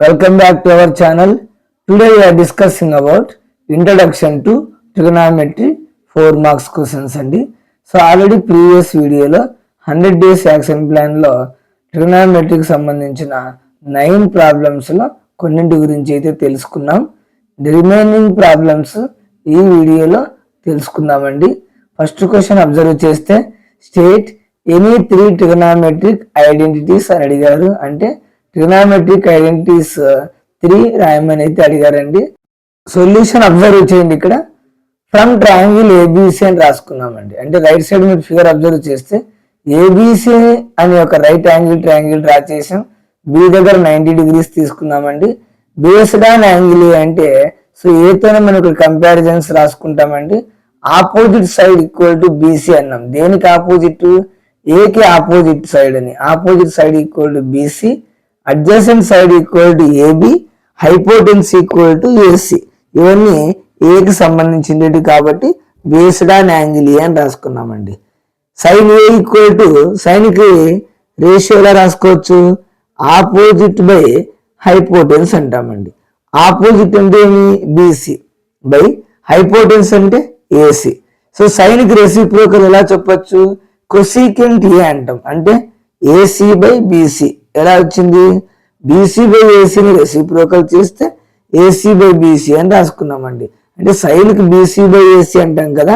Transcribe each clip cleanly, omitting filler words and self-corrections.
Welcome back to our channel. Today we are discussing about introduction to trigonometry 4 marks questions అండి. So already previous వీడియోలో 100 days action ప్లాన్లో ట్రిగనామెట్రీకి సంబంధించిన 9 ప్రాబ్లమ్స్లో కొన్నింటి గురించి అయితే తెలుసుకున్నాం. రిమైనింగ్ ప్రాబ్లమ్స్ ఈ వీడియోలో తెలుసుకుందామండి. ఫస్ట్ క్వశ్చన్ అబ్జర్వ్ చేస్తే స్టేట్ ఎనీ 3 ట్రిగనామెట్రిక్ ఐడెంటిటీస్ అని అడిగారు. అంటే ట్రిగనామెట్రిక్ ఐడెంటిటీస్ 3 రాయమని అయితే అడిగారండి. సొల్యూషన్ అబ్జర్వ్ చేయండి. ఇక్కడ ఫ్రమ్ ట్రయాంగిల్ ఏబిసి అని రాసుకున్నామండి. అంటే రైట్ సైడ్ మీరు ఫిగర్ అబ్జర్వ్ చేస్తే ఏబిసి అని ఒక రైట్ యాంగిల్ ట్రయాంగిల్ డ్రా చేసాం. బి దగ్గర 90 degrees తీసుకున్నామండి. బేస్డ్ ఆన్ యాంగిల్ అంటే సో ఏతోనే మనకు కంపారిజన్స్ రాసుకుంటామండి. Opposite side equal to BC అన్నాం. దేనికి ఆపోజిట్? ఏకి ఆపోజిట్ సైడ్ అని. Opposite side equal to BC, adjacent side equal to AB, hypotenuse equal to AC. ఇవన్నీ ఏకి సంబంధించినవి కాబట్టి బేస్డ్ ఆన్ యాంగిల్ ఏ అని రాసుకున్నామండి. సైన్ ఏ ఈక్వల్ టు సైన్కి రేషియోలా రాసుకోవచ్చు, ఆపోజిట్ బై హైపోటెన్స్ అంటామండి. ఆపోజిట్ అంటే ఏమి? బీసీ బై హైపోటెన్స్ అంటే ఏసి. సో సైన్కి రెసిప్రోకల్ ఎలా చెప్పొచ్చు? కొసీకెంట్ ఏ అంటాం. అంటే ఏసీ బై బీసీ. ఎలా వచ్చింది? బీసీ బై ఏసీని రెసిప్రోకల్ చేస్తే ఏసీ బై బీసీ అని రాసుకున్నామండి. అంటే సైన్కి బీసీ బై ఏసీ అంటాం కదా,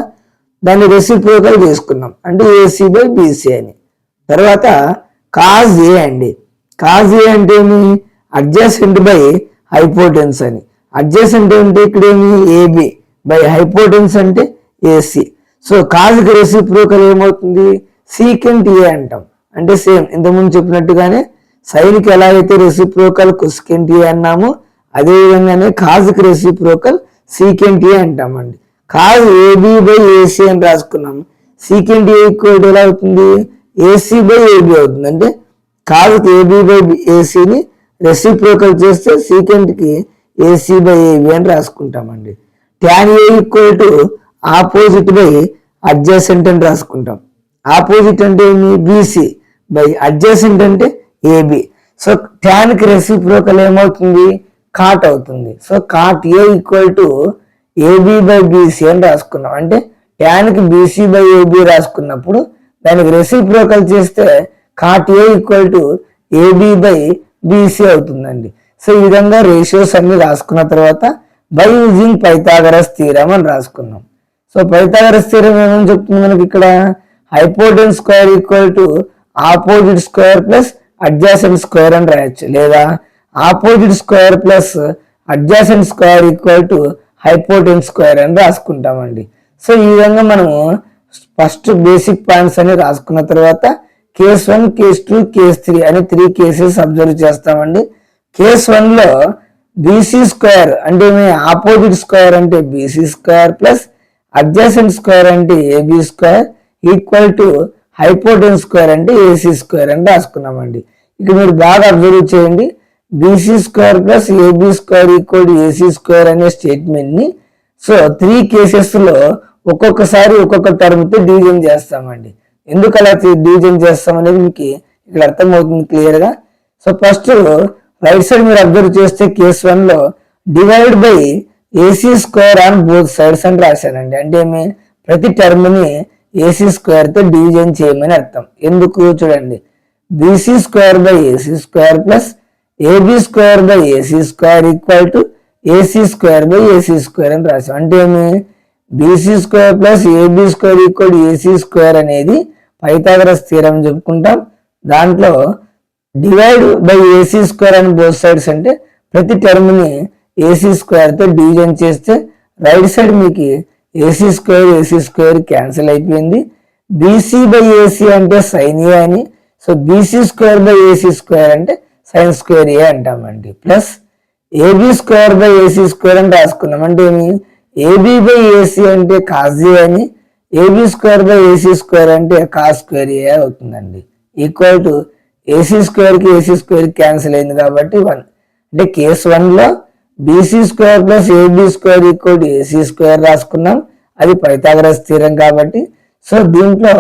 దాన్ని రెసిప్రోకల్ చేసుకున్నాం అంటే ఏసీ బై బీసీ అని. తర్వాత కాజ్ ఏ అండి. కాజ్ ఏ అంటే ఏమి? అడ్జసెంట్ బై హైపోటెన్స్ అని. అడ్జసెంట్ అంటే ఇక్కడ ఏమి? ఏబి బై హైపోటెన్స్ అంటే ఏసీ. సో కాజ్కి రెసిప్రోకల్ ఏమవుతుంది? సీకెంట్ ఏ అంటాం. అంటే సేమ్ ఇంతకుముందు చెప్పినట్టుగానే సైన్కి ఎలా అయితే రెసిప్రోకల్ కొసెకెంట్ ఏ అన్నామో అదే విధంగానే కాజ్కి రెసిప్రోకల్ సీకెంట్ ఏ అంటామండి. కాజ్ ఏబి బై ఏసీ అని రాసుకున్నాము. సీకెంట్ ఏ ఈక్వల్ ఎలా అవుతుంది? ఏసీ బై ఏబి అవుతుంది. అంటే కాజ్కి ఏబి బై ఏసీని రెసిప్రోకల్ చేస్తే సీకెంట్కి ఏసీ బై ఏబి అని రాసుకుంటామండి. Tan A equal to opposite by adjacent అని రాసుకుంటాం. ఆపోజిట్ అంటే ఏమి? బీసీ బై అడ్జసెంట్ అంటే ఏబి. సో ట్యాన్కి రెసిప్రోకల్ ఏమవుతుంది? కాట్ అవుతుంది. So cot A equal to AB by BC అని రాసుకున్నాం. అంటే ట్యాన్కి బీసీ బై ఏబి రాసుకున్నప్పుడు దానికి రెసిప్రోకల్ చేస్తే cot A equal to AB by BC అవుతుందండి. సో ఈ విధంగా రేషియోస్ అన్ని రాసుకున్న తర్వాత బై యూజింగ్ పైథాగరస్ థీరం అని రాసుకున్నాం. సో పైథాగరస్ థీరం ఏమని చెప్తుంది మనకి ఇక్కడ? Hypotenuse square equal to opposite square plus adjacent square అని రాయొచ్చు. లేదా opposite square plus adjacent square equal to hypotenuse square అని రాసుకుంటామండి. సో ఈ విధంగా మనము ఫస్ట్ బేసిక్ పాయింట్స్ అని రాసుకున్న తర్వాత కేస్ 1, కేస్ 2, కేస్ 3 అని 3 కేసెస్ అబ్జర్వ్ చేస్తామండి. కేస్ 1లో బీసీ స్క్వేర్ అంటే ఆపోజిట్ స్క్వేర్ అంటే BC square plus adjacent square అంటే AB square equal to hypotenuse square అంటే ఏసీ స్క్వేర్ అని రాసుకున్నామండి. ఇక మీరు బాగా అబ్జర్వ్ చేయండి. BC square plus AB square equal to AC square అనే స్టేట్మెంట్ ని సో 3 కేసెస్ లో ఒక్కొక్కసారి ఒక్కొక్క టర్మ్తో డివిజన్ చేస్తామండి. ఎందుకు అలా డివిజన్ చేస్తాం అనేది మీకు ఇక్కడ అర్థమవుతుంది క్లియర్ గా. సో ఫస్ట్ రైట్ సైడ్ మీరు అబ్జర్వ్ చేస్తే కేస్ 1లో divide by AC square on both sides అని రాశానండి. అంటే ప్రతి టర్మ్ ని ఏసీ స్క్వేర్ తో డివిజన్ చేయమని అర్థం. ఎందుకు చూడండి, BC square by AC square plus AB square by AC square equal to AC square by AC square అని రాశాం. అంటే BC square plus AB square equal to AC square అనేది పైథాగరస్ థీరం చెప్పుకుంటాం. దాంట్లో డివైడ్ బై ఏసీ స్క్వేర్ అని both sides అంటే ప్రతి term ని ఏసీ స్క్వేర్ తో డివిజన్ చేస్తే రైట్ సైడ్ మీకు ఏసీ స్క్వేర్ క్యాన్సిల్ అయిపోయింది. బీసీ బై ఏసీ అంటే సైన్ ఏ అని. So BC square by AC square అంటే సైన్ స్క్వేర్ ఏ అంటామండి. Plus AB square by AC square అని రాసుకున్నాం. అంటే ఏబి బై ఏసీ అంటే కాజ్ ఏ అని, AB square by AC square అంటే కాస్ స్క్వేర్ ఏ అవుతుందండి. ఈక్వల్ టు ఏసీ స్క్వేర్కి ఏసీ స్క్వేర్ క్యాన్సిల్ అయింది కాబట్టి 1. అంటే కేస్ 1లో BC square plus AB square equal to AC square రాసుకున్నాం. అది పైథాగరస్ థీరం కాబట్టి. సో దీంట్లో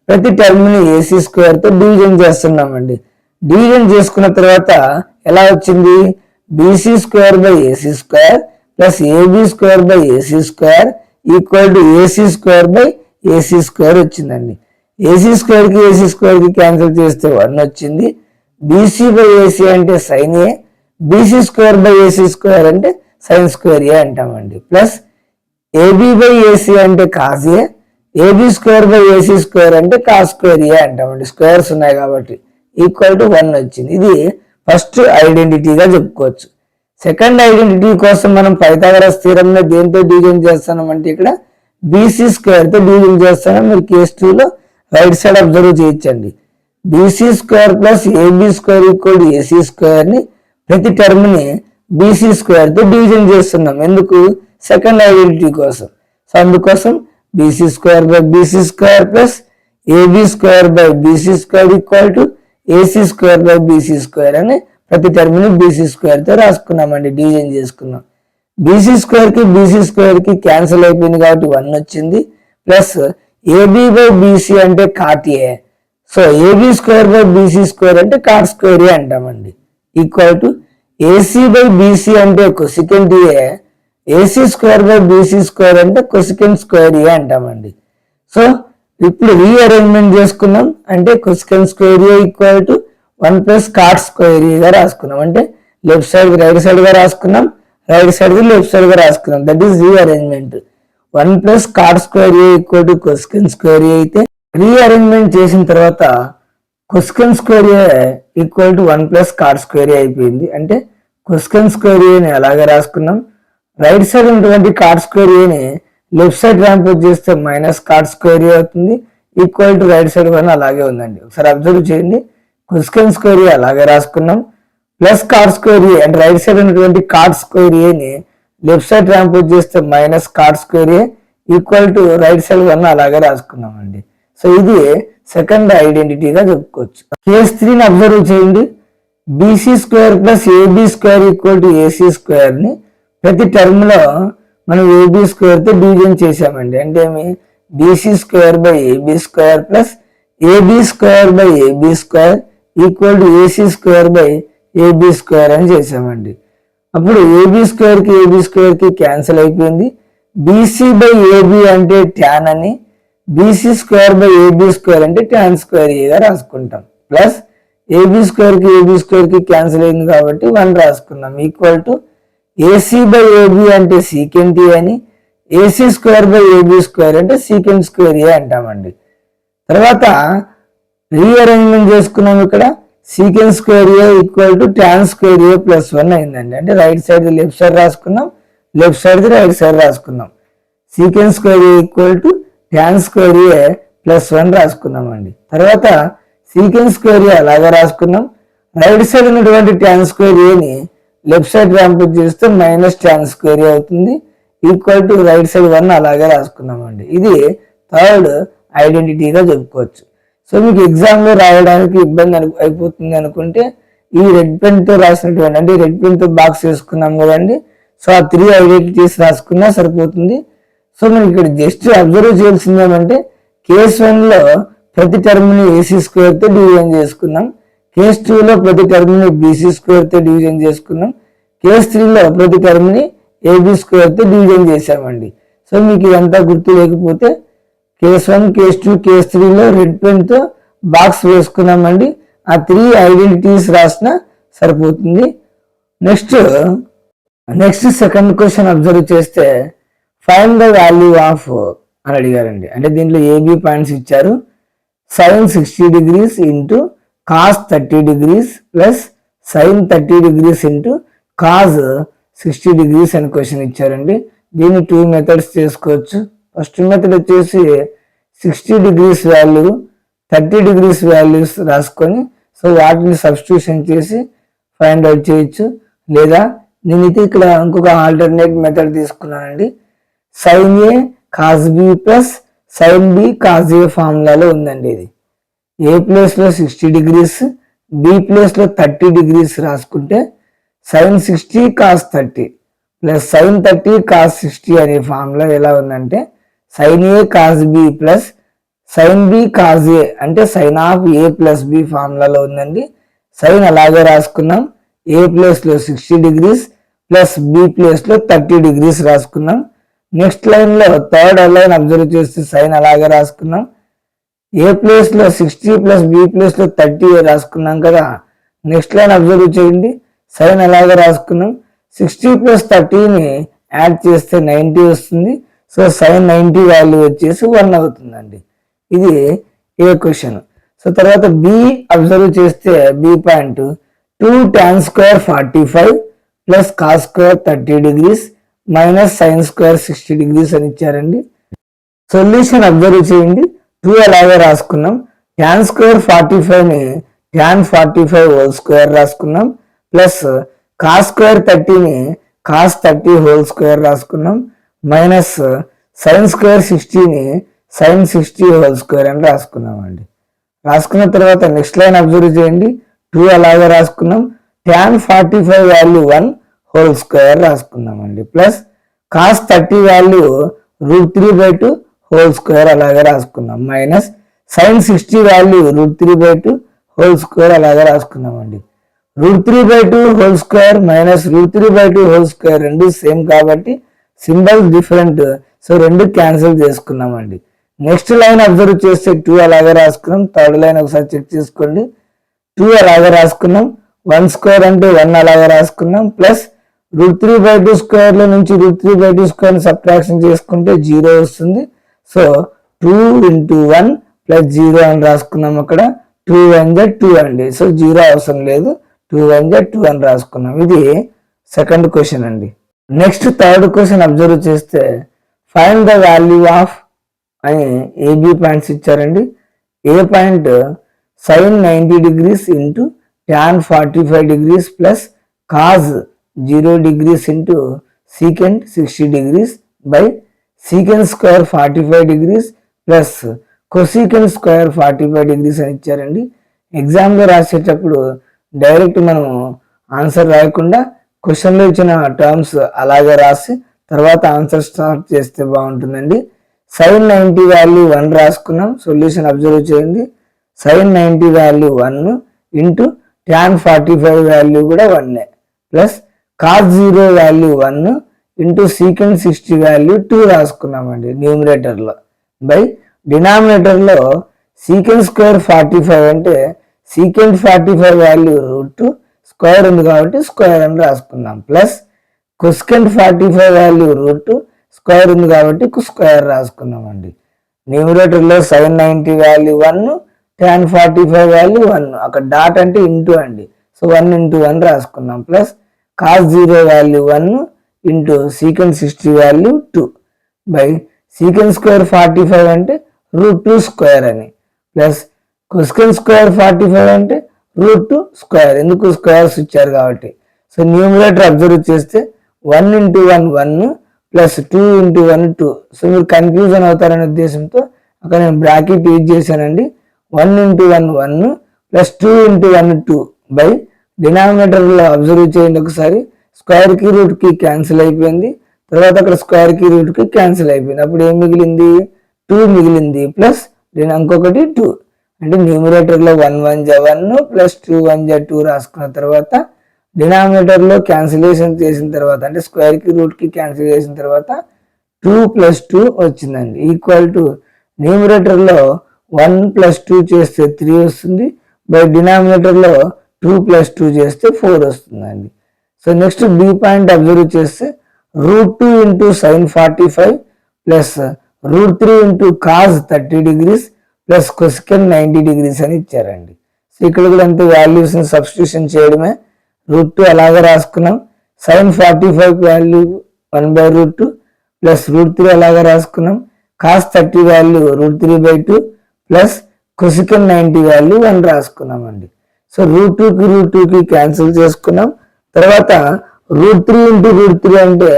ప్రతి టర్మ్ ని ఏసీ స్క్వేర్ తో డివిజన్ చేస్తున్నామండి. డివిజన్ చేసుకున్న తర్వాత ఎలా వచ్చింది? BC square by AC square plus AB square by AC square equal to AC square by AC square వచ్చిందండి. ఏసీ స్క్వేర్కి ఏసీ స్క్వేర్కి క్యాన్సిల్ చేస్తే 1 వచ్చింది. బీసీ బై ఏసీ అంటే sine A, BC square by AC square అంటే sine square A అంటామండి. Plus AB by AC అంటే cos A, AB square by AC square అంటే కాస్ స్క్వేర్ ఏ అంటామండి. స్క్వేర్స్ ఉన్నాయి కాబట్టి ఈక్వల్ టు 1 వచ్చింది. ఇది ఫస్ట్ ఐడెంటిటీగా చెప్పుకోవచ్చు. సెకండ్ ఐడెంటిటీ కోసం మనం పైథాగరస్ థీరంని దేంతో డివిజన్ చేస్తున్నామంటే ఇక్కడ బీసీ స్క్వేర్తో డివిజన్ చేస్తున్నాం. మీరు కేస్ 2లో రైట్ సైడ్ అబ్జర్వ్ చేయించండి. BC square plus AB square equal to AC స్క్వేర్ని ప్రతి టర్మ్ని బీసీ స్క్వేర్తో డివిజన్ చేస్తున్నాం. ఎందుకు? సెకండ్ ఐడెంటిటీ కోసం. సో అందుకోసం BC square by BC square plus AB square by BC square equal to AC square by BC square అని ప్రతి టర్మ్ని బీసీ స్క్వేర్తో రాసుకున్నామండి, డివిజన్ చేసుకున్నాం. బీసీ స్క్వేర్కి బీసీ స్క్వేర్కి క్యాన్సిల్ అయిపోయింది కాబట్టి 1 వచ్చింది. ప్లస్ ఏబీ బై బీసీ అంటే cot A, so AB square by BC square అంటే కాట్ స్క్వేర్ ఏ అంటామండి. Equal to AC by BC అంటే cosecant A, AC square by BC square అంటే కొసికెంట్ స్క్వేర్ ఏ అంటామండి. So ఇప్పుడు rearrangement చేసుకున్నాం అంటే cosecant square A equal to 1 plus cot square ఏగా రాసుకున్నాం. అంటే లెఫ్ట్ సైడ్ రైట్ సైడ్ గా రాసుకున్నాం, రైట్ సైడ్ లెఫ్ట్ సైడ్ గా రాసుకున్నాం. That is rearrangement. 1 plus cot square A equal to cosecant square A అయితే రీఅరేంజ్మెంట్ చేసిన తర్వాత cosecant square A equal to 1 plus cot square A అయిపోయింది. అంటే కొసికెంట్ స్క్వేర్ ఏని అలాగే రాసుకున్నాం. రైట్ సైడ్ ఉన్నటువంటి కాట్ స్క్వేర్ ఏని లెఫ్ట్ సైడ్ ట్రాన్స్పోజ్ చేస్తే మైనస్ కాట్ స్క్వేర్ ఏ అవుతుంది. Equal to right side one అలాగే ఉందండి. ఒకసారి అబ్జర్వ్ చేయండి. కొసికెంట్ స్క్వేర్ ఏ అలాగే రాసుకున్నాం. ప్లస్ కాట్ స్క్వేర్ ఏ అంటే రైట్ సైడ్ ఉన్నటువంటి కాట్ స్క్వేర్ ఏని లెఫ్ట్ సైడ్ ట్రాన్స్పోజ్ చేస్తే minus cot square A equal to right side one అలాగే రాసుకున్నాం అండి. సో ఇది సెకండ్ ఐడెంటిటీగా చెప్పుకోవచ్చు. కేస్ 3ని అబ్జర్వ్ చేయండి. BC square plus AB square equal to AC square ని ప్రతి టర్మ్ లో మనం ఏబీ స్క్వేర్ తో డివిజన్ చేసామండి. అంటే BC square by AB square plus AB square by AB square equal to AC square by AB square అని చేసామండి. అప్పుడు ఏబీ స్క్వేర్ కి ఏబీ స్క్వేర్ కి క్యాన్సిల్ అయిపోయింది. బీసీ బై ఏబీ అంటే ట్యాన్ అని, BC square by AB square అంటే tan square ఏగా రాసుకుంటాం. ప్లస్ ఏబీ స్క్వేర్ కి ఏబీ స్క్వేర్ కి క్యాన్సిల్ అయింది కాబట్టి 1 రాసుకున్నాం. Equal to AC by AB అంటే సీకెంట్ ఏ అని, AC square by AB square అంటే సీకెంట్ స్క్వేర్ ఏ అంటామండి. తర్వాత రీఅరేంజ్మెంట్ చేసుకున్నాం. ఇక్కడ secant square A equal to tan square A plus 1 అయిందండి. అంటే రైట్ సైడ్ లెఫ్ట్ సైడ్ రాసుకున్నాం, లెఫ్ట్ సైడ్ రైట్ సైడ్ రాసుకున్నాం. Secant square A equal to tan square A plus 1 రాసుకున్నాం అండి. తర్వాత సీకెంట్ స్క్వేర్ ఏ అలాగే రాసుకున్నాం. రైట్ సైడ్ ఉన్నటువంటి ట్యాన్ స్క్వేర్ ఏని లెఫ్ట్ సైడ్ ట్రాన్స్పోజ్ చేస్తే మైనస్ ట్యాన్ స్క్వేర్ ఏ అవుతుంది. ఈక్వల్ టు రైట్ సైడ్ 1 అలాగే రాసుకున్నాం అండి. ఇది థర్డ్ ఐడెంటిటీగా చెప్పుకోవచ్చు. సో మీకు ఎగ్జామ్ లో రాయడానికి ఇబ్బంది అయిపోతుంది అనుకుంటే ఈ రెడ్ పెన్ తో రాసినటువంటి అంటే రెడ్ పెన్ తో బాక్స్ వేసుకున్నాం కదండి. సో ఆ 3 ఐడెంటిటీస్ రాసుకున్నా సరిపోతుంది. సో మనకి ఇక్కడ జస్ట్ అబ్జర్వ్ చేయాల్సింది ఏమంటే కేస్ 1 లో ప్రతి టర్మ్ ని ఏసీ స్క్వేర్ తో డివిజన్ చేసుకున్నాం. కేస్ 2 లో ప్రతి టర్మ్ ని బీసీ స్క్వేర్ తో డివిజన్ చేసుకున్నాం. కేస్ 3 లో ప్రతి టర్మ్ ని ఏబీ స్క్వేర్ తో డివిజన్ చేసామండి. సో మీకు ఇదంతా గుర్తు లేకపోతే కేస్ 1, కేస్ 2, కేస్ 3 లో రెడ్ పెన్ తో బాక్స్ వేసుకున్నామండి. ఆ 3 ఐడెంటిటీస్ రాసినా సరిపోతుంది. నెక్స్ట్ సెకండ్ క్వశ్చన్ అబ్జర్వ్ చేస్తే ఫైండ్ ద వాల్యూ ఆఫ్ అని అడిగారండి. అంటే దీంట్లో ఏబీ పాయింట్స్ ఇచ్చారు. sin 60 degrees into cos 30 degrees plus sin 30 degrees into cos 60 degrees అని క్వశ్చన్ ఇచ్చారండి. దీన్ని 2 మెథడ్స్ చేసుకోవచ్చు. ఫస్ట్ మెథడ్ వచ్చేసి 60 degrees వాల్యూ 30 degrees వాల్యూస్ రాసుకొని సో వాటిని సబ్స్టిట్యూషన్ చేసి ఫైండ్ అవుట్ చేయొచ్చు. లేదా నేనైతే ఇక్కడ ఇంకొక ఆల్టర్నేట్ మెథడ్ తీసుకున్నానండి. sin a cos b plus sin b cos a ఫార్ములాలో ఉందండి. ఇది ఏ ప్లేస్ లో 60 degrees, బి ప్లేస్ లో 30 degrees రాసుకుంటే sin 60 cos 30 plus sin 30 cos 60 అనే ఫార్ములా ఎలా ఉందంటే sin a cos b plus sin b cos a అంటే sin of a plus b ఫార్ములాలో ఉందండి. sin అలాగే రాసుకున్నాం. ఏ ప్లేస్లో 60 డిగ్రీస్ ప్లస్ బి ప్లేస్లో 30 డిగ్రీస్ రాసుకున్నాం. నెక్స్ట్ లైన్లో థర్డ్ లైన్ అబ్జర్వ్ చేస్తే సైన్ అలాగే రాసుకున్నాం. ఏ ప్లేస్లో 60 ప్లస్ బి ప్లేస్లో 30 రాసుకున్నాం కదా. నెక్స్ట్ లైన్ అబ్జర్వ్ చేయండి, సైన్ అలాగే రాసుకున్నాం. 60 ప్లస్ 30ని యాడ్ చేస్తే 90 వస్తుంది. సో సైన్ 90 వాల్యూ వచ్చేసి 1 అవుతుందండి. ఇది ఏ క్వశ్చన్. సో తర్వాత బి అబ్జర్వ్ చేస్తే B point 2 tan square 45 plus cos square 30 degrees minus sine square 60 degrees అని ఇచ్చారండి. సొల్యూషన్ అబ్జర్వ్ చేయండి. 2 అలాగే రాసుకున్నాం. tan స్క్వేర్ 45ని tan 45 హోల్ స్క్వేర్ రాసుకున్నాం. ప్లస్ కాస్ స్క్వేర్ 30ని కాస్ 30 హోల్ స్క్వేర్ రాసుకున్నాం. మైనస్ సైన్ స్క్వేర్ 60ని సైన్ 60 హోల్ స్క్వేర్ అని రాసుకున్నాం అండి. రాసుకున్న తర్వాత నెక్స్ట్ లైన్ అబ్జర్వ్ చేయండి. 2 అలాగే రాసుకున్నాం. tan 45 వాల్యూ 1 హోల్ స్క్వేర్ రాసుకున్నాం అండి. Plus cos 30 value √3/2 whole square అలాగే రాసుకున్నాం. Minus sine 60 value √3/2 whole square అలాగే రాసుకున్నాం అండి. √3/2 whole square minus √3/2 whole square రెండు సేమ్ కాబట్టి సింబల్ డిఫరెంట్. సో రెండు క్యాన్సిల్ చేసుకున్నామండి. నెక్స్ట్ లైన్ అబ్జర్వ్ చేస్తే 2 అలాగే రాసుకున్నాం. థర్డ్ లైన్ ఒకసారి చెక్ చేసుకోండి. 2 అలాగే రాసుకున్నాం. 1 స్క్వేర్ అంటే 1 అలాగే రాసుకున్నాం. ప్లస్ √3/2 స్క్వేర్ లో నుంచి √3/2 స్క్వేర్ సబ్ట్రాక్షన్ చేసుకుంటే 0 వస్తుంది. సో 2 × 1 + 0 అని రాసుకున్నాం. అక్కడ 2 1 = 2 అండి. సో 0 అవసరం లేదు. 2 1 = 2 అని రాసుకున్నాం. ఇది సెకండ్ క్వశ్చన్ అండి. నెక్స్ట్ థర్డ్ క్వశ్చన్ అబ్జర్వ్ చేస్తే ఫైండ్ ద వాల్యూ ఆఫ్ అని ఏబి పాయింట్స్ ఇచ్చారండి. A point sine 90 degrees into tan 45 degrees plus cos 0 degrees into secant 60 degrees by secant square 45 degrees plus cosecant square 45 degrees అని ఇచ్చారండి. ఎగ్జామ్లో రాసేటప్పుడు direct మనం answer రాయకుండా క్వశ్చన్లో ఇచ్చిన టర్మ్స్ అలాగే రాసి తర్వాత ఆన్సర్ స్టార్ట్ చేస్తే బాగుంటుందండి. సైన్ 90 వాల్యూ 1 రాసుకున్నాం. సొల్యూషన్ అబ్జర్వ్ చేయండి. Sine 90 value 1 into tan 45 value కూడా 1 plus cos 0 value 1 into secant 60 value 2 రాసుకున్నామండి న్యూమరేటర్లో. బై డినామినేటర్లో సీకెంట్ స్క్వేర్ 45 అంటే సీకెంట్ 45 వాల్యూ √2 స్క్వేర్ ఉంది కాబట్టి స్క్వేర్ అని రాసుకున్నాం. ప్లస్ కొసెకెంట్ 45 వాల్యూ √2 స్క్వేర్ ఉంది కాబట్టి స్క్వేర్ రాసుకున్నామండి. న్యూమరేటర్లో సైన్ 90 వాల్యూ 1 tan 45 వాల్యూ 1 అక్కడ డాట్ అంటే ఇంటూ అండి. సో 1 × 1 రాసుకున్నాం. Plus cos 0 value 1 into secant 60 value 2 by secant square 45 అంటే √2 స్క్వేర్ అని ప్లస్ కొసెకెంట్ స్క్వేర్ 45 అంటే √2 స్క్వేర్ ఎందుకు స్క్వేర్స్ ఇచ్చారు కాబట్టి. సో న్యూమరేటర్ అబ్జర్వ్ చేస్తే 1 × 1 1 ప్లస్ 2 × 1 2. సో మీరు కన్ఫ్యూజన్ అవుతారనే ఉద్దేశంతో అక్కడ నేను బ్రాకెట్ యూజ్ చేశానండి. 1 × 1 1 ప్లస్ 2 × 1 2 బై డినామినేటర్లో అబ్జర్వ్ చేయండి ఒకసారి. స్క్వేర్ కి రూట్ కి క్యాన్సిల్ అయిపోయింది. తర్వాత అక్కడ స్క్వేర్ కి రూట్ కి క్యాన్సిల్ అయిపోయింది. అప్పుడు ఏం మిగిలింది? 2 మిగిలింది. ప్లస్ ఇంకొకటి 2 అంటే న్యూమరేటర్లో 1 1 = 1 ప్లస్ 2 1 = 2 రాసుకున్న తర్వాత డినామినేటర్లో క్యాన్సిలేషన్ చేసిన తర్వాత అంటే స్క్వేర్ కి రూట్ కి క్యాన్సిల్ చేసిన తర్వాత 2 + 2 వచ్చిందండి. ఈక్వల్ టు న్యూమరేటర్లో 1 + 2 చేస్తే 3 వస్తుంది. బై డినామినేటర్లో 2 + 2 చేస్తే 4 వస్తుందండి. So next B point observe చేస్తే √2 × sin 45 plus √3 × cos 30 degrees plus cosecant 90 degrees అని ఇచ్చారండి. సో ఇక్కడ కూడా అంతే వాల్యూస్ సబ్స్టిట్యూషన్ చేయడమే. √2 అలాగే రాసుకున్నాం. sin 45 వాల్యూ 1/√2 ప్లస్ √3 అలాగే రాసుకున్నాం. cos 30 value √3/2 plus cosecant 90 value 1 రాసుకున్నాం అండి. సో √2 కి క్యాన్సిల్ చేసుకున్నాం. తర్వాత √3 × √3 అంటే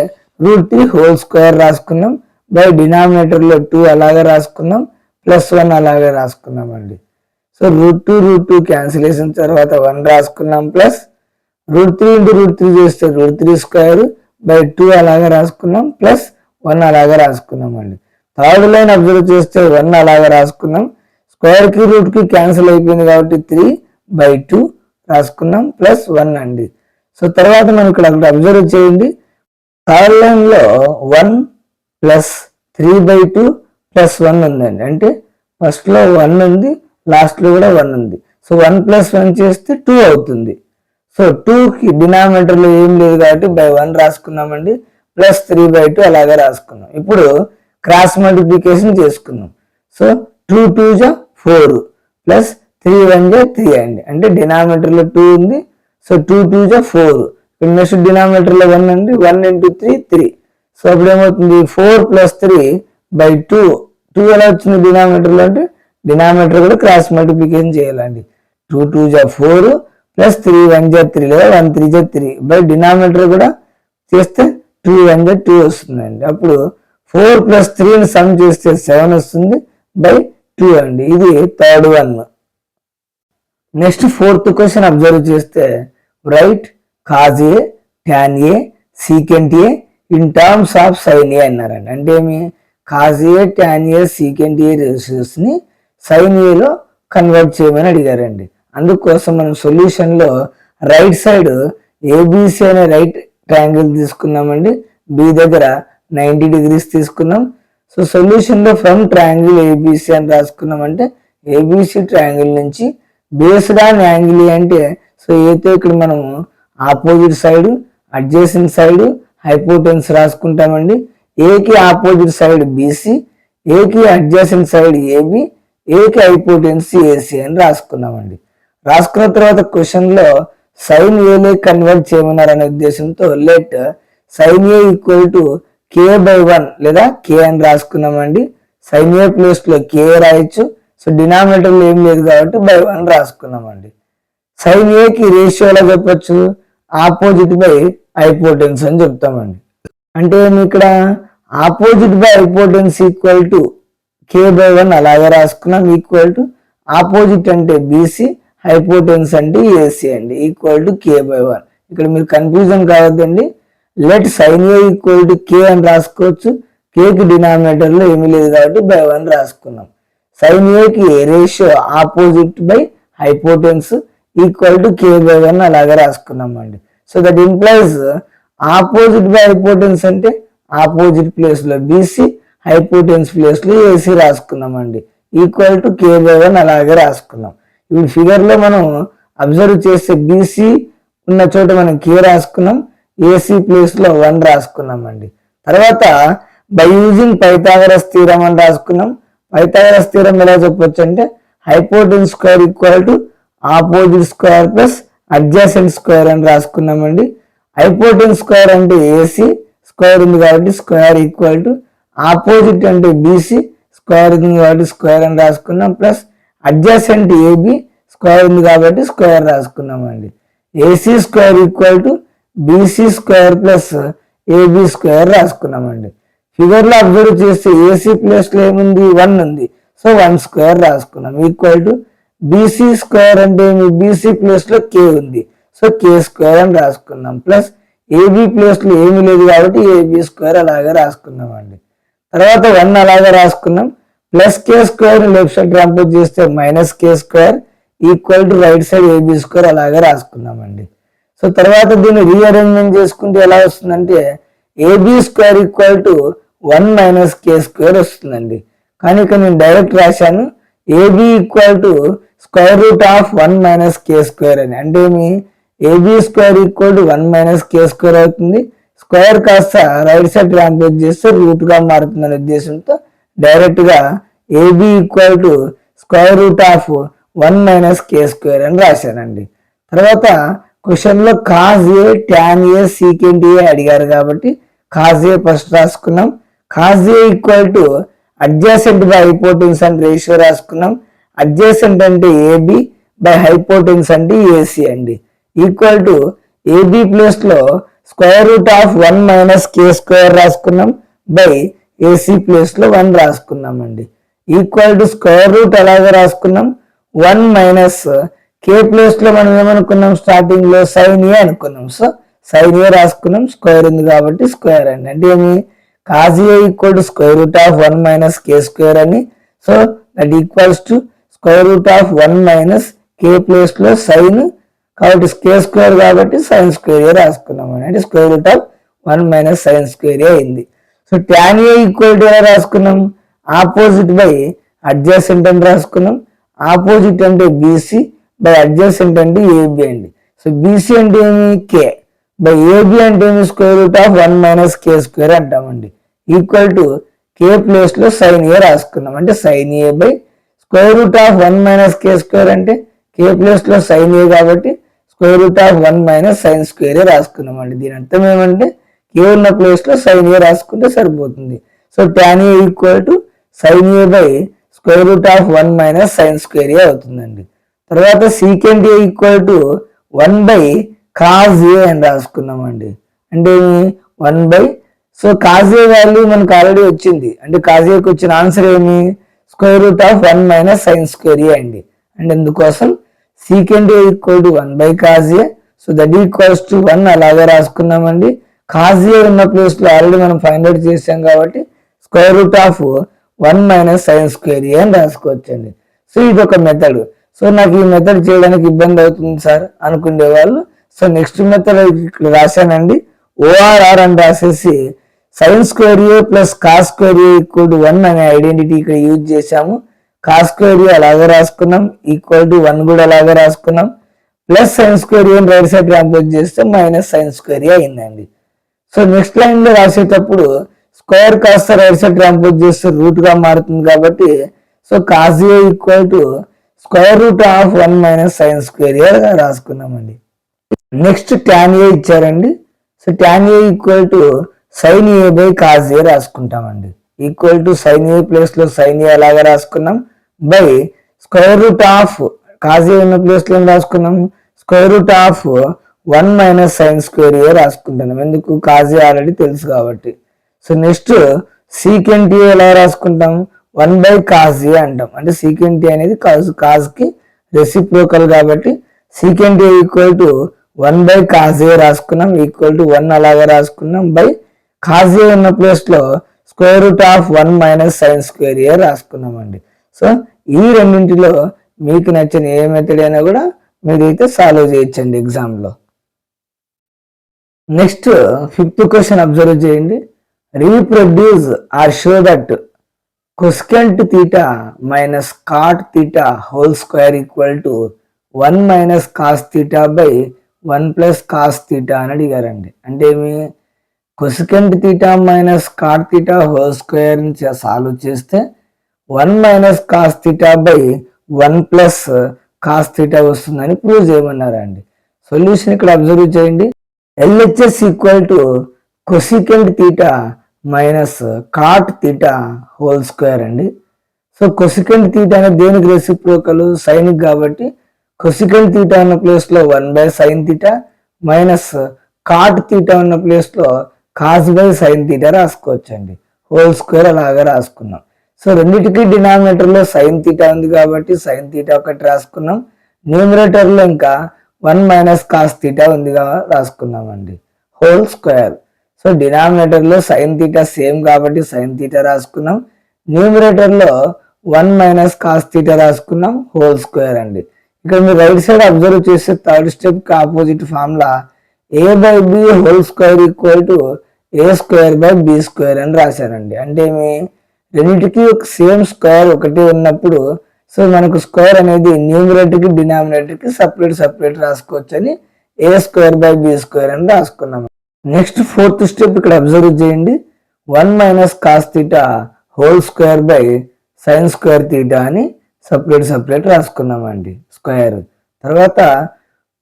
√3 హోల్ స్క్వేర్ రాసుకున్నాం. బై డినామినేటర్లో 2 అలాగే రాసుకున్నాం. ప్లస్ 1 అలాగే రాసుకున్నాం అండి. సో √2 క్యాన్సిలేషన్ తర్వాత 1 రాసుకున్నాం. ప్లస్ √3 × √3 చేస్తే √3 స్క్వేర్ బై 2 అలాగే రాసుకున్నాం. ప్లస్ 1 అలాగే రాసుకున్నాం అండి. థర్డ్ లైన్ అబ్జర్వ్ చేస్తే 1 అలాగే రాసుకున్నాం. స్క్వేర్ కి రూట్ కి క్యాన్సిల్ అయిపోయింది కాబట్టి 3/2 రాసుకున్నాం. ప్లస్ 1 అండి. సో తర్వాత మనం ఇక్కడ అబ్జర్వ్ చేయండి, థర్డ్ లైన్ లో 1 ప్లస్ 3/2 ప్లస్ 1 ఉందండి. అంటే ఫస్ట్ లో 1 ఉంది, లాస్ట్ లో కూడా 1 ఉంది. సో 1 ప్లస్ 1 చేస్తే 2 అవుతుంది. సో 2కి డినామినేటర్ లో ఏం లేదు కాబట్టి బై 1 రాసుకున్నామండి, ప్లస్ 3/2 అలాగే రాసుకున్నాం. ఇప్పుడు క్రాస్ మల్టిప్లికేషన్ చేసుకున్నాం. సో 2 2 జా 4 ప్లస్ 3 1 జా 3 అండి. అంటే డినామినేటర్ లో 2 ఉంది. సో 2 2 జా 4. నెక్స్ట్ డినామినేటర్ లో 1 అండి, 1 into 3 3. సో అప్పుడు ఏమవుతుంది, 4 ప్లస్ 3/2. 2 ఎలా వచ్చింది డినామినేటర్ లో అంటే డినామినేటర్ కూడా క్రాస్ మల్టిప్లికేషన్ చేయాలండి. 2 2 జా 4 ప్లస్ 3 1 జా 3 లేదా 1 3 జా 3 బై డినామినేటర్ కూడా చేస్తే 2 1 జా 2 వస్తుందండి. అప్పుడు 4 ప్లస్ 3ని సమ్ చేస్తే 7 వస్తుంది బై 2 అండి. ఇది third one. Next fourth question observe చేస్తే write cos A tan A secant A in terms of sine A అన్నారండి. అంటే ఏమి, cos A tan A secant A ratios ని సైన్ ఏలో కన్వర్ట్ చేయమని అడిగారండి. అందుకోసం మనం సొల్యూషన్ లో రైట్ సైడ్ ఏబిసి అనే రైట్ ట్రయాంగిల్ తీసుకున్నామండి, బి దగ్గర 90 degrees తీసుకున్నాం. సో సొల్యూషన్ లో ఫ్రమ్ ట్రయాంగిల్ ఏబిసి అని రాసుకున్నాం. అంటే ఏబిసి ట్రయాంగిల్ నుంచి బేస్డ్ ఆన్ యాంగిల్ అంటే సో ఏతో ఇక్కడ మనం opposite side, adjacent side, hypotenuse రాసుకుంటామండి. ఏకి ఆపోజిట్ సైడ్ బీసీ, ఏకి అడ్జసెంట్ సైడ్ ఏబి, ఏకి హైపోటెన్స్ ఏసీ అని రాసుకున్నామండి. రాసుకున్న తర్వాత క్వశ్చన్ లో సైన్ ఏలే కన్వర్ట్ చేయమన్నారు అనే ఉద్దేశంతో let sine A equal to k/1 లేదా k అని రాసుకున్నామండి. సైన్ ఏ ప్లేస్ లో k రాయొచ్చు. సో డినామినేటర్ లో ఏం లేదు కాబట్టి బై 1 రాసుకున్నామండి. సైన్ ఏ కి రేషియోలో చెప్పొచ్చు, ఆపోజిట్ బై హైపోటెన్స్ అని చెప్తామండి. అంటే ఇక్కడ opposite by hypotenuse equal to k/1 అలాగే రాసుకున్నాం. ఈక్వల్ టు ఆపోజిట్ అంటే బీసీ, హైపోటెన్స్ అంటే ఏసీ అండి, ఈక్వల్ టు k/1. ఇక్కడ మీరు కన్ఫ్యూజన్ కావద్దండి. Let sine A equal to k అని రాసుకోవచ్చు. k కి డినామినేటర్ లో ఏమీ లేదు కాబట్టి బై 1 రాసుకున్నాం. సైన్ ఏ కి ratio opposite by hypotenuse equal to k/1 అలాగే రాసుకున్నాం అండి. So that implies opposite by hypotenuse అంటే ఆపోజిట్ ప్లేస్ లో బీసీ, హైపోటెన్స్ ప్లేస్ లో ఏసీ రాసుకున్నాం అండి. ఈక్వల్ టు k/1 అలాగే రాసుకున్నాం. ఇప్పుడు ఫిగర్ లో మనం అబ్జర్వ్ చేస్తే బీసీ ఉన్న చోట మనం k రాసుకున్నాం, ఏసీ ప్లేస్ లో 1 రాసుకున్నాం అండి. తర్వాత బై యూజింగ్ పైథాగరస్ థీరం అని రాసుకున్నాం. పైథాగరస్ థీరం ఎలా చెప్పొచ్చు అంటే hypotenuse square equal to opposite square plus adjacent square అని రాసుకున్నామండి. హైపోటెన్స్ స్క్వేర్ అంటే ఏసీ, స్క్వేర్ ఉంది కాబట్టి స్క్వేర్ ఈక్వల్ టు ఆపోజిట్ అంటే బీసీ, స్క్వేర్ ఉంది కాబట్టి స్క్వేర్ అని రాసుకున్నాం. ప్లస్ అడ్జసెంట్ ఏబి, స్క్వేర్ ఉంది కాబట్టి స్క్వేర్ రాసుకున్నామండి. AC square equal to BC square plus AB square రాసుకున్నామండి. ఫిగర్ లో అబ్జర్వ్ చేస్తే ఏసీ ప్లేస్ లో ఏముంది, 1 ఉంది. సో 1 స్క్వేర్ రాసుకున్నాం. ఈక్వల్ టు బీసీ స్క్వేర్ అంటే బీసీ ప్లేస్ లో k ఉంది. సో k స్క్వేర్ అని రాసుకున్నాం. ప్లస్ ఏబి ప్లేస్ లో ఏమీ లేదు కాబట్టి ఏబి స్క్వేర్ అలాగే రాసుకున్నాం అండి. తర్వాత 1 అలాగే రాసుకున్నాం. Plus k square left side transpose చేస్తే minus k square equal to right side AB square అలాగే రాసుకున్నామండి. సో తర్వాత దీన్ని రీఅరేంజ్మెంట్ చేసుకుంటే ఎలా వస్తుందంటే AB square equal to 1 minus k square వస్తుందండి. కానీ ఇక్కడ నేను డైరెక్ట్ రాశాను AB equal to square root of 1 minus k square అని. అంటే AB square equal to 1 minus k square అవుతుంది. స్క్వేర్ కాస్త రైట్ సైడ్ ట్రాన్స్పోజ్ చేస్తే రూట్ గా మారుతుందనే ఉద్దేశంతో డైరెక్ట్ గా AB equal to square root of 1 minus k square అని రాశానండి. తర్వాత క్వశ్చన్ లో cos A tan A secant A అడిగారు కాబట్టి కాజ్ ఏ ఫస్ట్ రాసుకున్నాం. Cos A equal to adjacent by hypotenuse అని రేషియో రాసుకున్నాం. అడ్జసెంట్ అంటే ఏబి బై హైపోటెన్స్ అంటే ఏసీ అండి. ఈక్వల్ టు ఏబి ప్లేస్ లో square root of 1 minus k square రాసుకున్నాం బై ఏసీ ప్లేస్ లో 1 రాసుకున్నాం అండి. ఈక్వల్ టు స్క్వేర్ రూట్ అలాగే రాసుకున్నాం. 1 మైనస్ k ప్లేస్ లో మనం ఏమనుకున్నాం, స్టార్టింగ్ లో సైన్ ఏ అనుకున్నాం. సో సైన్ ఏ రాసుకున్నాం, స్క్వేర్ ఉంది కాబట్టి స్క్వేర్ అండి. అంటే ఏమి, cos A equal to square root of 1 minus k square అని. So that equals to square root of 1 minus k place లో సైన్ కాబట్టి స్క్వేర్ స్క్వేర్ కాబట్టి సైన్ స్క్వేర్ ఏ రాసుకున్నాం అంటే square root of 1 minus sine square A అయింది. So tan A equal to ఎలా రాసుకున్నాం, opposite by adjacent అని రాసుకున్నాం. ఆపోజిట్ అంటే బీసీ బై అడ్జసెంట్ అంటే ఏబి అండి. సో బీసీ అంటే ఏమి కే బై ఏబి అంటే ఏమి square root of 1 minus k square అంటామండి. ఈక్వల్ టు కే ప్లేస్ లో సైన్ ఏ రాసుకున్నాం అంటే sine A by square root of 1 minus k square అంటే కే ప్లేస్ లో సైన్ ఏ కాబట్టి square root of 1 minus sine square A రాసుకున్నాం అండి. దీని అర్థం ఏమంటే కే ఉన్న ప్లేస్ లో సైన్ ఏ రాసుకుంటే సరిపోతుంది. So tan A equal to sine A by square root of 1 minus sine square A అవుతుందండి. తర్వాత secant A equal to 1 by cos A అని రాసుకున్నాం అండి. అంటే 1 by so cos A value మనకు ఆల్రెడీ వచ్చింది అంటే కాజ్ ఏకి వచ్చిన ఆన్సర్ ఏమి square root of 1 minus sine square A అండి. అండ్ అందుకోసం secant A equal to 1 by cos A. So that equals to 1 అలాగే రాసుకున్నామండి. కాజ్ ఏ ఉన్న ప్లేస్ లో ఆల్రెడీ మనం ఫైండ్ అవుట్ చేసాం కాబట్టి square root of 1 minus sine square A అని రాసుకోవచ్చండి. సో ఇది ఒక మెథడ్. సో నాకు ఈ మెథడ్ చేయడానికి ఇబ్బంది అవుతుంది సార్ అనుకునే వాళ్ళు సో నెక్స్ట్ మెథడ్ ఇక్కడ రాశానండి. ఓఆర్ఆర్ అని రాసేసి sign square A plus cos square A equal to 1 అనే ఐడెంటిటీ ఇక్కడ యూజ్ చేశాము. కాస్ స్క్వేర్ ఏ అలాగే రాసుకున్నాం, ఈక్వల్ టు 1 కూడా అలాగే రాసుకున్నాం, plus sine square A right side transpose చేస్తే మైనస్ సైన్ స్క్వేర్ ఏ అయిందండి. సో నెక్స్ట్ లైన్ లో రాసేటప్పుడు స్క్వేర్ కాస్త రైట్ సైడ్ ట్రాన్స్పోజ్ చేస్తే రూట్ గా మారుతుంది కాబట్టి so cos A equal to square root of 1 minus sine square A రాసుకున్నామండి. నెక్స్ట్ ట్యాన్ ఏ ఇచ్చారండి. So tan A equal to sine A by cos A రాసుకుంటామండి. Equal to sine A place లో sine A అలాగా రాసుకున్నాం by square root of cos A ఉన్న place లో రాసుకున్నాం square root of 1 minus sine square A రాసుకుంటున్నాం. ఎందుకు cos ఏ already తెలుసు కాబట్టి. సో నెక్స్ట్ సీకెంట్ ఏ ఎలా రాసుకుంటాం 1 బై కాజ్ ఏ అంటాం. అంటే సీకెంట్ ఏ అనేది కాజ్ కి రెసిప్రోకల్ కాబట్టి secant A equal to 1 by cos A రాసుకున్నాం, ఈక్వల్ టు 1 అలాగా రాసుకున్నాం బై కాజ్ ఏ ఉన్న ప్లేస్ లో square root of 1 minus sine square A రాసుకున్నాం అండి. సో ఈ రెండింటిలో మీకు నచ్చిన ఏ మెథడ్ అయినా కూడా మీరైతే సాల్వ్ చేయొచ్చండి ఎగ్జామ్ లో. నెక్స్ట్ 5th క్వశ్చన్ అబ్జర్వ్ చేయండి. Reproduce or show that cosecant theta minus cot theta whole square equal to 1 minus cos theta by 1 plus cos theta అని అడిగారండి. అంటే ఏమి cosecant theta minus cot theta whole square నుంచి solve చేస్తే 1 minus cos theta by 1 plus cos theta వస్తుందని prove చేయమన్నారండి. Solution ఇక్కడ observe చేయండి. LHS equal to cosecant theta minus cot theta whole square అండి. సో కొసెకంట్ థీటా అనేది దేనికి reciprocal sine కాబట్టి కొసెకంట్ థీటా ఉన్న ప్లేస్ లో 1 by sine theta minus cot theta ఉన్న ప్లేస్ లో కాస్ బై సైన్ థీటా రాసుకోవచ్చండి. హోల్ స్క్వేర్ అలాగా రాసుకున్నాం. సో రెండింటికి డినామినేటర్ లో సైన్ థీటా ఉంది కాబట్టి సైన్ థీటా ఒకటి రాసుకున్నాం. న్యూమరేటర్ లో ఇంకా 1 మైనస్ కాస్ థీటా ఉందిగా రాసుకున్నామండి హోల్ స్క్వేర్. సో డినామినేటర్ లో సైన్ థీటా సేమ్ కాబట్టి సైన్ థీటా రాసుకున్నాం. న్యూమరేటర్ లో 1 మైనస్ కాస్ థీటా రాసుకున్నాం హోల్ స్క్వేర్ అండి. ఇక్కడ మీరు రైట్ సైడ్ అబ్జర్వ్ చేస్తే థర్డ్ స్టెప్ కి opposite formula A by B whole square equal to A square by B square అని రాశారండి. అంటే రెండింటికి ఒక సేమ్ స్క్వేర్ ఒకటి ఉన్నప్పుడు సో మనకు స్క్వేర్ అనేది న్యూమరేటర్ కి డినామినేటర్ కి సపరేట్ రాసుకోవచ్చు అని ఏ స్క్వేర్ బై బి స్క్వేర్ అని రాసుకున్నాం. నెక్స్ట్ 4th స్టెప్ ఇక్కడ అబ్జర్వ్ చేయండి. 1 minus cos theta whole square by sine square theta అని సపరేట్ రాసుకున్నామండి స్క్వేర్. తర్వాత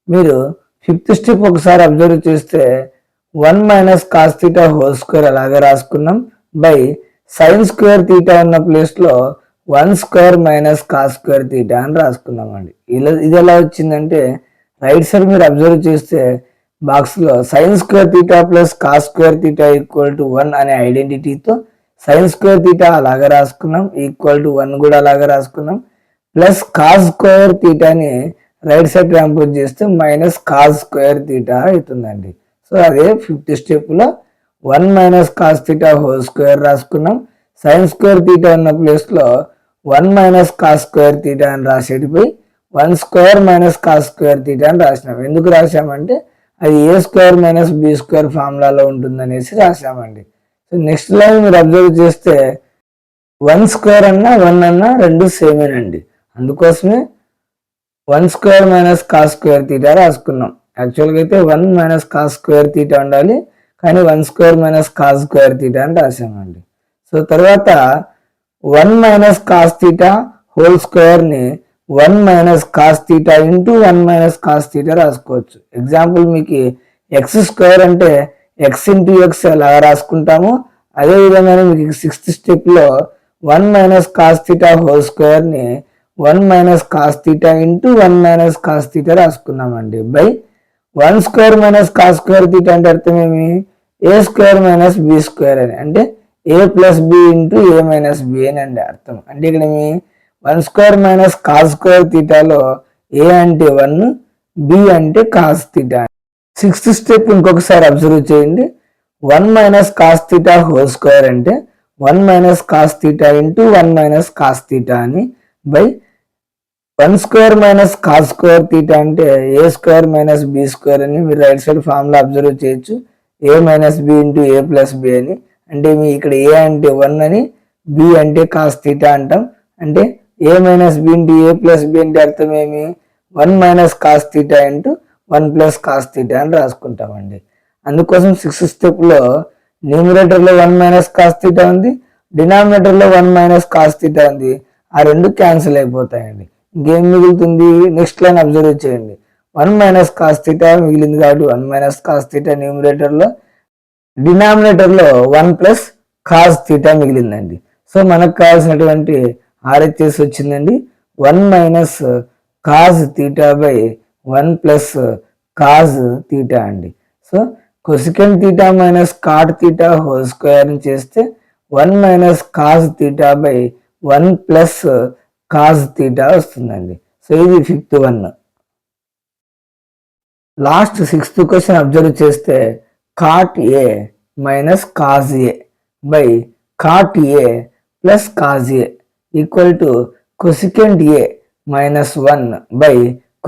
మీరు 5th స్టెప్ ఒకసారి అబ్జర్వ్ చేస్తే 1 minus cos theta whole square అలాగే రాసుకున్నాం బై సైన్ స్క్వేర్ థీటా ఉన్న ప్లేస్ లో 1 square minus cos square theta అని రాసుకున్నామండి. ఇది ఎలా వచ్చిందంటే రైట్ సైడ్ మీరు అబ్జర్వ్ చేస్తే బాక్స్ లో sign square theta plus cos square theta equal to 1 అనే ఐడెంటిటీతో సైన్ స్క్వేర్ థీటా అలాగే రాసుకున్నాం, ఈక్వల్ టు 1 కూడా అలాగే రాసుకున్నాం, ప్లస్ కాస్ స్క్వేర్ థీటాని రైట్ సైడ్ ట్రాన్స్పోజ్ చేస్తే మైనస్ కాస్ స్క్వేర్ థీటా అవుతుందండి. సో అదే 5th స్టెప్ లో 1 minus cos theta whole square రాసుకున్నాం. సైన్ స్క్వేర్ థీటా ఉన్న ప్లేస్ లో 1 మైనస్ కాస్ స్క్వేర్ థీటా అని రాసేటిపై one square minus cos square theta అని రాసినాం. ఎందుకు రాసామంటే అది A square minus B square ఫార్ములాలో ఉంటుందనేసి రాసామండి. సో నెక్స్ట్ లైన్ మీరు అబ్జర్వ్ చేస్తే వన్ స్క్వేర్ అన్నా వన్ అన్నా రెండు సేమేనండి. అందుకోసమే one square minus cos square theta రాసుకున్నాం. యాక్చువల్గా అయితే one minus cos square theta ఉండాలి, కానీ one square minus cos square theta అని రాసామండి. సో తర్వాత one minus cos theta whole స్క్వేర్ని one minus cos theta into one minus cos theta రాసుకోవచ్చు. ఎగ్జాంపుల్ మీకు ఎక్స్ స్క్వేర్ అంటే ఎక్స్ ఇంటూ ఎక్స్ ఎలా రాసుకుంటామో అదేవిధంగా మీకు సిక్స్త్ స్టెప్లో one minus cos theta whole స్క్వేర్ని one minus cos theta into one minus cos theta రాసుకున్నామండి. By one square minus cos square theta అంటే అర్థం ఏమి? A square minus B square అని, అంటే A plus B into A minus B అని అండి అర్థం. అంటే ఇక్కడ మీ one square minus cos square తీటాలో ఏ అంటే వన్, బి అంటే కాస్ తీటా. సిక్స్త్ స్టెప్ ఇంకొకసారి అబ్జర్వ్ చేయండి. One minus cos theta whole square అంటే one minus cos theta into one minus cos theta అని by one square minus cos square theta అంటే ఏ square minus B square అని మీరు right side formula observe చేయొచ్చు. ఏ minus B into ఏ plus B అని, అంటే మీ ఇక్కడ ఏ అంటే వన్ అని, బి అంటే కాస్ తీటా అంటాం. అంటే ఏ మైనస్ బి ఇంటూ ఏ ప్లస్ బి అంటే అర్థం ఏమి? One minus cos theta into one plus cos theta అని రాసుకుంటామండి. అందుకోసం సిక్స్త్ స్టెప్లో న్యూమరేటర్లో వన్ మైనస్ కాస్ తీటా ఉంది, డినామినేటర్లో వన్ మైనస్ కాస్ తీటా ఉంది. ఆ రెండు క్యాన్సిల్ అయిపోతాయండి. ఇంకేం మిగులుతుంది? నెక్స్ట్ లైన్ అబ్జర్వ్ చేయండి. వన్ మైనస్ కాస్ తీటా మిగిలింది కాబట్టి వన్ మైనస్ కాస్ తీటా న్యూమరేటర్లో, డినామినేటర్లో వన్ ప్లస్ కాస్ తీటా మిగిలిందండి. సో మనకు కావాల్సినటువంటి ఆర్హెచ్ఎస్ వచ్చిందండి one minus cos theta by one plus cos theta అండి. So cosecant theta minus cot theta whole square చేస్తే one minus cos theta by one plus cos theta వస్తుందండి. So ఇది fifth one. Last sixth question observe చేస్తే cot A minus cos A by cot A plus cos A equal to cosecant A minus one by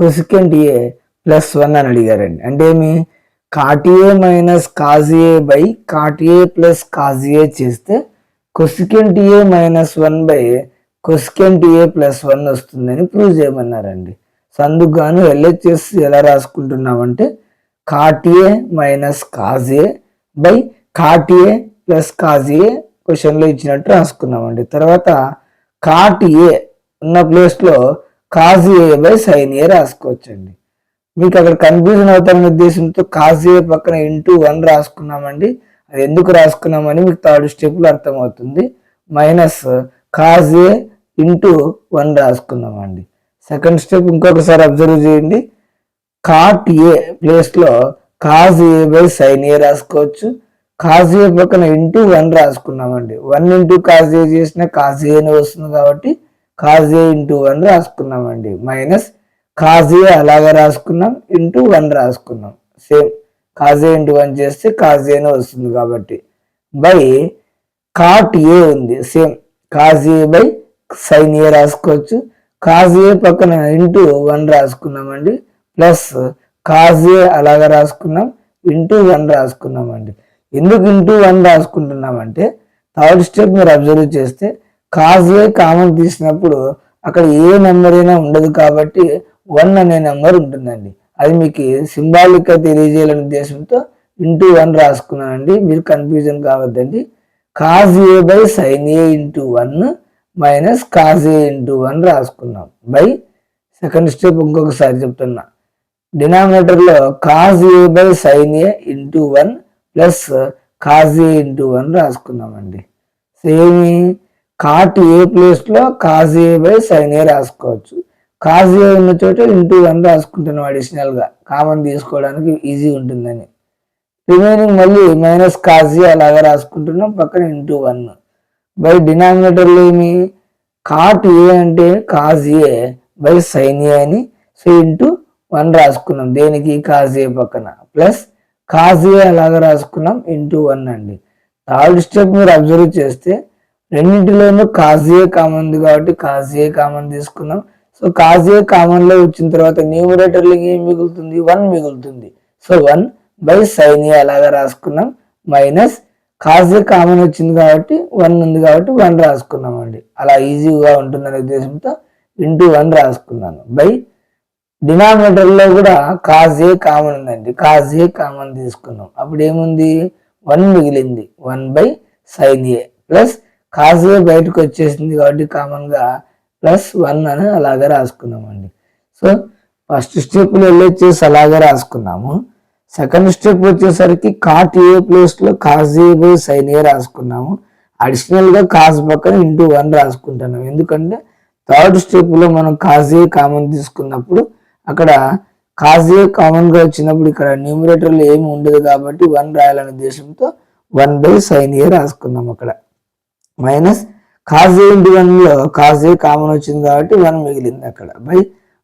cosecant A plus one అని అడిగారండి. అంటే ఏమి? Cot A minus cos A by cot A plus cos A చేస్తే cosecant A minus one by cosecant A plus one వస్తుందని prove చేయమన్నారండి. So అందుకు గాను LHS ఎలా రాసుకుంటున్నామంటే cot A minus cos A by cot A plus cos A క్వశ్చన్లో ఇచ్చినట్టు రాసుకున్నామండి. తర్వాత కాట్ ఏ ఉన్న ప్లేస్లో cos A by sine A రాసుకోవచ్చండి. మీకు అక్కడ కన్ఫ్యూజన్ అవుతారనే ఉద్దేశంతో కాజ్ ఏ పక్కన ఇంటూ వన్ రాసుకున్నామండి. అది ఎందుకు రాసుకున్నామని మీకు థర్డ్ స్టెప్లో అర్థమవుతుంది. Minus cos A into one రాసుకున్నామండి. సెకండ్ స్టెప్ ఇంకొకసారి అబ్జర్వ్ చేయండి. కాట్ ఏ ప్లేస్లో cos A by sine A రాసుకోవచ్చు. కాజ్ ఏ పక్కన ఇంటూ వన్ రాసుకున్నామండి. వన్ ఇంటూ కాజ్ ఏ చేసిన కాజ్ ఏనే వస్తుంది కాబట్టి కాజ్ ఏ ఇంటూ వన్ రాసుకున్నామండి. మైనస్ కాజ్ ఏ అలాగే రాసుకున్నాం, ఇంటూ వన్ రాసుకున్నాం. Same cos A into one చేస్తే కాజ్ ఏనే వస్తుంది కాబట్టి బై కాట్ ఏ ఉంది, same cos A by sine A రాసుకోవచ్చు. కాజ్ ఏ పక్కన ఇంటూ వన్ రాసుకున్నామండి, ప్లస్ కాజ్ ఏ అలాగా రాసుకున్నాం, ఇంటూ వన్ రాసుకున్నామండి. ఎందుకు ఇంటూ వన్ రాసుకుంటున్నామంటే థర్డ్ స్టెప్ మీరు అబ్జర్వ్ చేస్తే కాజ్ ఏ కామన్ తీసినప్పుడు అక్కడ ఏ నెంబర్ అయినా ఉండదు కాబట్టి వన్ అనే నెంబర్ ఉంటుందండి. అది మీకు సింబాలిక్గా తెలియజేయాలనే ఉద్దేశంతో ఇంటూ వన్ రాసుకున్నానండి. మీరు కన్ఫ్యూజన్ కావద్దండి. Cos A by sine A into one minus cos A into one రాసుకున్నాం బై సెకండ్ స్టెప్ ఇంకొకసారి చెప్తున్నా. డినామినేటర్లో cos A by sine A into one plus cos A into one రాసుకున్నామండి. సేమ్ కాట్ ఏ ప్లేస్లో cos A by sine A రాసుకోవచ్చు. Cos A ఉన్న చోట into one రాసుకుంటున్నాం అడిషనల్గా, కామన్ తీసుకోవడానికి ఈజీ ఉంటుందని. రిమైనింగ్ మళ్ళీ మైనస్ కాజ్ ఏ అలాగా రాసుకుంటున్నాం, పక్కన ఇంటూ వన్ బై డినామినేటర్లో ఏమి కాట్ ఏ అంటే cos A by sine A అని, సో ఇంటూ వన్ రాసుకున్నాం దేనికి కాజ్ ఏ పక్కన, ప్లస్ కాజ్ ఏ అలాగా రాసుకున్నాం ఇంటూ వన్ అండి. థర్డ్ స్టెప్ మీరు అబ్జర్వ్ చేస్తే రెండింటిలోనూ కాజ్ ఏ కామన్ ఉంది కాబట్టి కాజ్ ఏ కామన్ తీసుకున్నాం. సో కాజ్ ఏ కామన్ లో వచ్చిన తర్వాత న్యూమరేటర్లో ఏం మిగులుతుంది, 1 మిగులుతుంది. సో 1/sin A అలాగా రాసుకున్నాం. మైనస్ కాజ్ ఏ కామన్ వచ్చింది కాబట్టి 1 ఉంది కాబట్టి 1 రాసుకున్నాం అండి. అలా ఈజీగా ఉంటుందనే ఉద్దేశంతో ఇంటూ 1 రాసుకున్నాను. బై డినామినేటర్ లో కూడా కాజ్ ఏ కామన్ ఉందండి, కాజ్ ఏ కామన్ తీసుకున్నాం. అప్పుడు ఏముంది, 1 మిగిలింది. 1/sin A ప్లస్ కాజ్ ఏ బయటకు వచ్చేసింది కాబట్టి కామన్ గా +1 అని అలాగే రాసుకున్నామండి. సో ఫస్ట్ స్టెప్ లో LHS అలాగే రాసుకున్నాము. సెకండ్ స్టెప్ వచ్చేసరికి కాట్ ఏ ప్లేస్ లో కాజ్ A/sin A రాసుకున్నాము. అడిషనల్ గా కాజ్ పక్కన ఇంటూ 1 రాసుకుంటున్నాం. ఎందుకంటే థర్డ్ స్టెప్ లో మనం కాజ్ ఏ కామన్ తీసుకున్నప్పుడు అక్కడ కాజ్ ఏ కామన్ గా వచ్చినప్పుడు ఇక్కడ న్యూమరేటర్ లో ఏమి ఉండదు కాబట్టి 1 రాయాలనే ఉద్దేశంతో 1/sin A రాసుకున్నాం. అక్కడ మైనస్ కాజ్ ఏ ఇంటూ 1 లో కాజ్ ఏ కామన్ వచ్చింది కాబట్టి 1 మిగిలింది అక్కడ. బై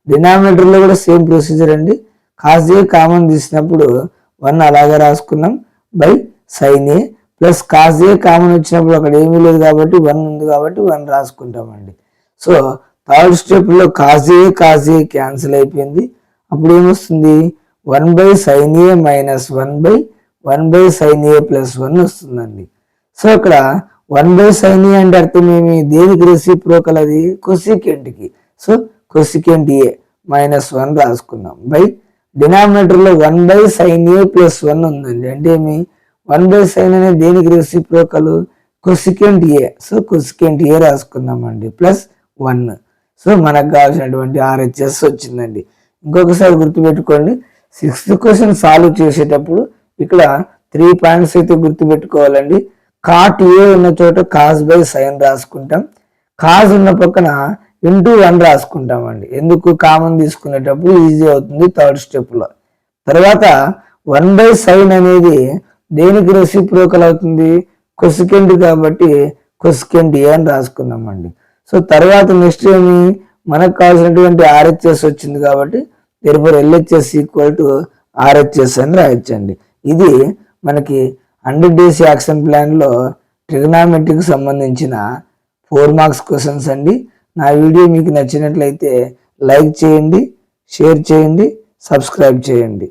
డినామినేటర్ లో కూడా సేమ్ ప్రొసీజర్ అండి. కాజ్ ఏ కామన్ తీసినప్పుడు 1 అలాగే రాసుకున్నాం. By sin A plus cos a common వచ్చినప్పుడు అక్కడ ఏమీ లేదు కాబట్టి 1 ఉంది కాబట్టి 1 రాసుకుంటామండి. సో థర్డ్ స్టెప్ లో కాజ్ ఏ క్యాన్సిల్ అయిపోయింది. అప్పుడు ఏమొస్తుంది, 1/sin A minus 1/sin A plus 1 వస్తుందండి. సో ఇక్కడ 1/sin A అంటే అర్థం ఏమి, దేనికి రెసిప్రోకల్, అది కొసికెంట్ కి. సో కొసికెంట్ A -1 రాసుకున్నాం. బై డినామినేటర్ లో 1/sin A ప్లస్ 1 ఉందండి. అంటే ఏమి, 1/sin అనేది దేనికి reciprocal, cosecant A. So cosecant A రాసుకున్నామండి ప్లస్ 1. సో మనకు కావాల్సినటువంటి RHS వచ్చిందండి. ఇంకొకసారి గుర్తుపెట్టుకోండి, 6th క్వశ్చన్ సాల్వ్ చేసేటప్పుడు ఇక్కడ 3 పాయింట్స్ అయితే గుర్తుపెట్టుకోవాలండి. కాట్ ఏ ఉన్న చోట cos/sin రాసుకుంటాం. కాజ్ ఉన్న పక్కన ఇంటూ 1 రాసుకుంటామండి. ఎందుకు, కామన్ తీసుకునేటప్పుడు ఈజీ అవుతుంది థర్డ్ స్టెప్ లో. తర్వాత 1/sin అనేది దేనికి రెసిప్రోకల్ అవుతుంది, కొసికెంట్ కాబట్టి కొసికెంట్ A అని రాసుకున్నామండి. సో తర్వాత నెక్స్ట్ ఏమి, మనకు కావాల్సినటువంటి RHS వచ్చింది కాబట్టి therefore LHS = RHS అని రాయొచ్చండి. ఇది మనకి 100 days యాక్షన్ ప్లాన్ లో ట్రిగనామెట్రీకి సంబంధించిన 4 మార్క్స్ క్వశ్చన్స్ అండి. నా వీడియో మీకు నచ్చినట్లయితే లైక్ చేయండి, షేర్ చేయండి, సబ్స్క్రైబ్ చేయండి.